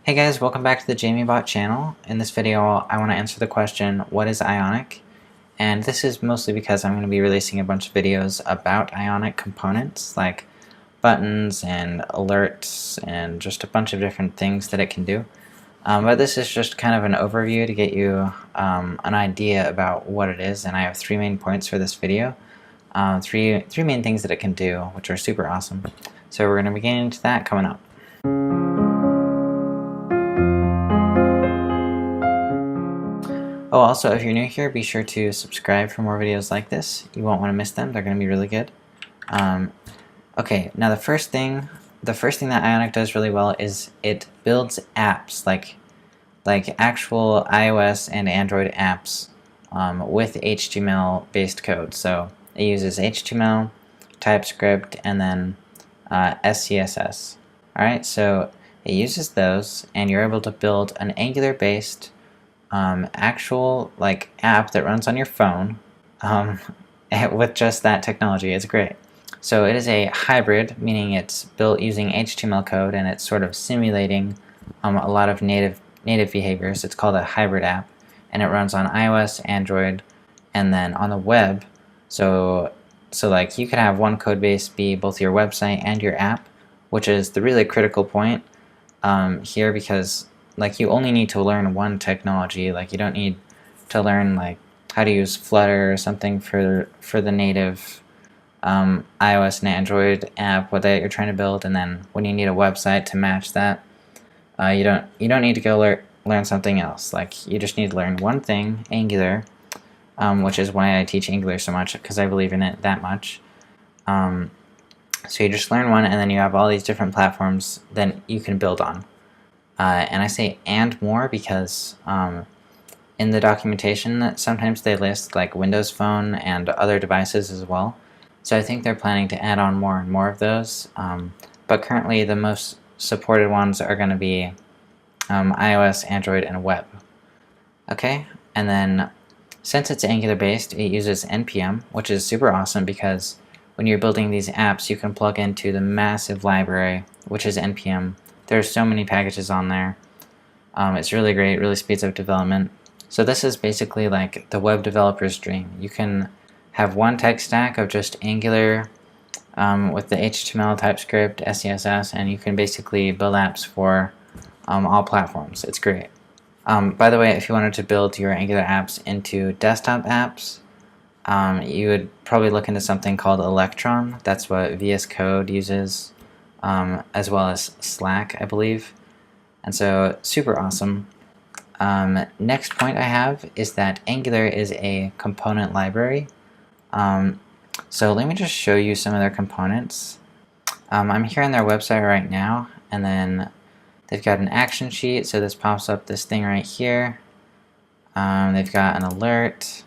Hey guys, welcome back to the JamieBot channel. In this video, I want to answer the question, what is Ionic? And this is mostly because I'm going to be releasing a bunch of videos about Ionic components, like buttons and alerts and just a bunch of different things that it can do. But this is just kind of an overview to get you an idea about what it is, and I have three main points for this video. Three main things that it can do, which are super awesome. So we're going to be getting into that coming up. Oh, also, if you're new here, be sure to subscribe for more videos like this. You won't want to miss them. They're going to be really good. Okay, now the first thing that Ionic does really well is it builds apps, like actual iOS and Android apps with HTML-based code. So it uses HTML, TypeScript, and then SCSS. All right, so it uses those, and you're able to build an Angular-based actual app that runs on your phone with just that technology. It's great. So it is a hybrid, meaning it's built using HTML code and it's sort of simulating a lot of native behaviors. It's called a hybrid app, and it runs on iOS, Android, and then on the web. So like you could have one code base be both your website and your app, which is the really critical point here, because like you only need to learn one technology. Like you don't need to learn like how to use Flutter or something for the native iOS and Android app that you're trying to build, and then when you need a website to match that, you don't need to go learn something else. Like you just need to learn one thing, Angular, which is why I teach Angular so much, because I believe in it that much. So you just learn one, and then you have all these different platforms that you can build on. And I say "and more" because in the documentation sometimes they list like Windows Phone and other devices as well. So I think they're planning to add on more and more of those. But currently the most supported ones are going to be iOS, Android, and web. Okay, and then since it's Angular based, it uses NPM, which is super awesome because when you're building these apps, you can plug into the massive library, which is NPM. There's so many packages on there. It's really great, really speeds up development. So this is basically like the web developer's dream. You can have one tech stack of just Angular with the HTML, TypeScript, SCSS, and you can basically build apps for all platforms. It's great. By the way, if you wanted to build your Angular apps into desktop apps, you would probably look into something called Electron. That's what VS Code uses, as well as Slack, I believe. And so, super awesome. Next point I have is that Angular is a component library. So let me just show you some of their components. I'm here on their website right now, and then they've got an action sheet, so this pops up this thing right here. They've got an alert,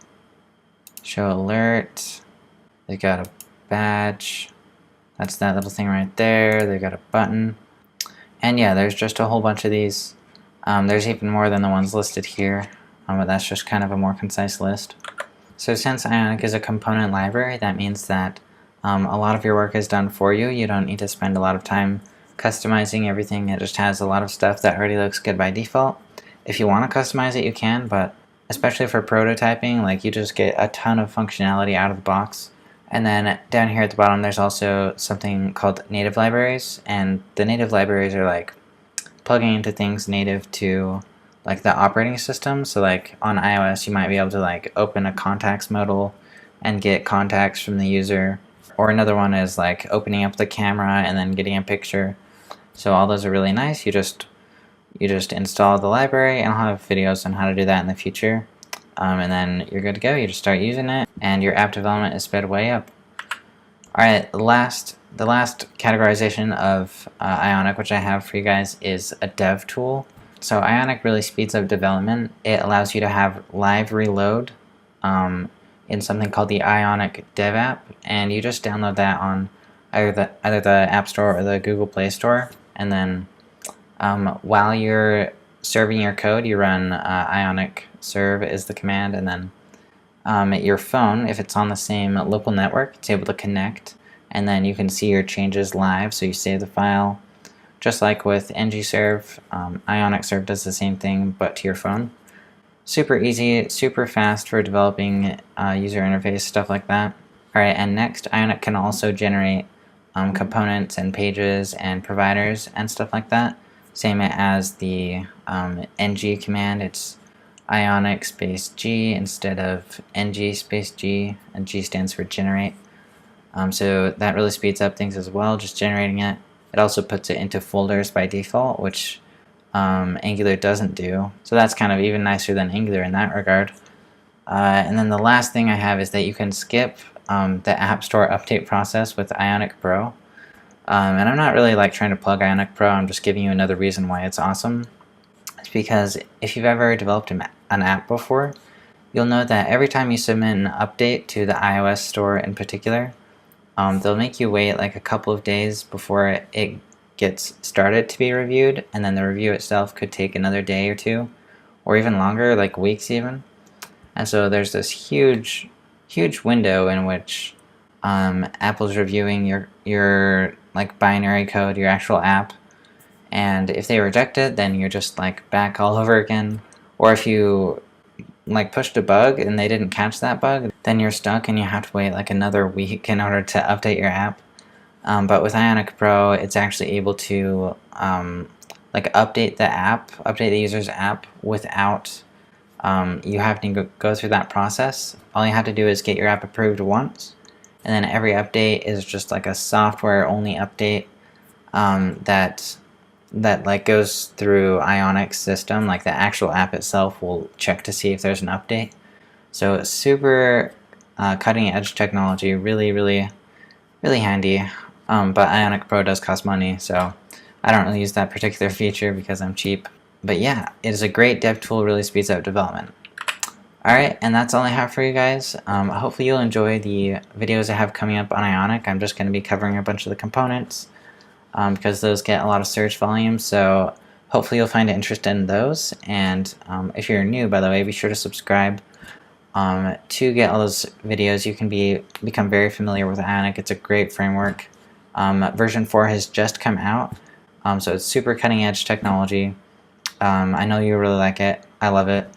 show alert, they've got a badge, that's that little thing right there, they've got a button, and yeah, there's just a whole bunch of these. There's even more than the ones listed here, but that's just kind of a more concise list. So since Ionic is a component library, that means that a lot of your work is done for you. You don't need to spend a lot of time customizing everything. It just has a lot of stuff that already looks good by default. If you want to customize it, you can, but especially for prototyping, like you just get a ton of functionality out of the box. And then down here at the bottom, there's also something called native libraries, and the native libraries are like plugging into things native to like the operating system. So like on iOS, you might be able to like open a contacts modal and get contacts from the user, or another one is like opening up the camera and then getting a picture. So all those are really nice. You just install the library, and I'll have videos on how to do that in the future. And then you're good to go. You just start using it, and your app development is sped way up. Alright, the last categorization of Ionic, which I have for you guys, is a dev tool. So Ionic really speeds up development. It allows you to have live reload in something called the Ionic Dev app, and you just download that on either the App Store or the Google Play Store, and then while you're serving your code, you run Ionic serve is the command, and then your phone, if it's on the same local network, it's able to connect, and then you can see your changes live. So you save the file, just like with ngserve. Ionic Serve does the same thing, but to your phone. Super easy, super fast for developing user interface, stuff like that. Alright, and next, Ionic can also generate components and pages and providers and stuff like that. Same as the ng command. It's Ionic space G instead of ng space G, and G stands for generate. So that really speeds up things as well, just generating it. It also puts it into folders by default, which Angular doesn't do. So that's kind of even nicer than Angular in that regard. And then the last thing I have is that you can skip the App Store update process with Ionic Pro. And I'm not really like trying to plug Ionic Pro, I'm just giving you another reason why it's awesome. It's because if you've ever developed an app before, you'll know that every time you submit an update to the iOS store in particular, they'll make you wait like a couple of days before it gets started to be reviewed, and then the review itself could take another day or two, or even longer, like weeks even. And so there's this huge window in which Apple's reviewing your like binary code, your actual app, and if they reject it, then you're just like back all over again. Or if you like pushed a bug and they didn't catch that bug, then you're stuck and you have to wait like another week in order to update your app. But with Ionic Pro, it's actually able to like update the user's app without you having to go through that process. All you have to do is get your app approved once, and then every update is just like a software only update that like goes through Ionic's system. Like the actual app itself will check to see if there's an update. So it's super cutting edge technology, really handy. But Ionic Pro does cost money, so I don't really use that particular feature because I'm cheap. But yeah, it is a great dev tool, really speeds up development. Alright, and that's all I have for you guys. Hopefully you'll enjoy the videos I have coming up on Ionic. I'm just going to be covering a bunch of the components because those get a lot of search volume, so hopefully you'll find interest in those. And if you're new, by the way, be sure to subscribe to get all those videos. You can become very familiar with Ionic. It's a great framework. Version 4 has just come out, so it's super cutting edge technology. I know you really like it. I love it.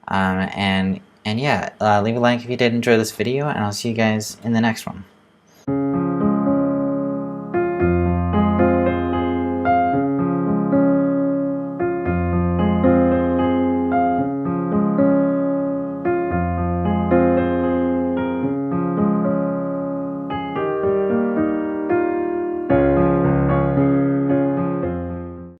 And yeah, leave a like if you did enjoy this video, and I'll see you guys in the next one.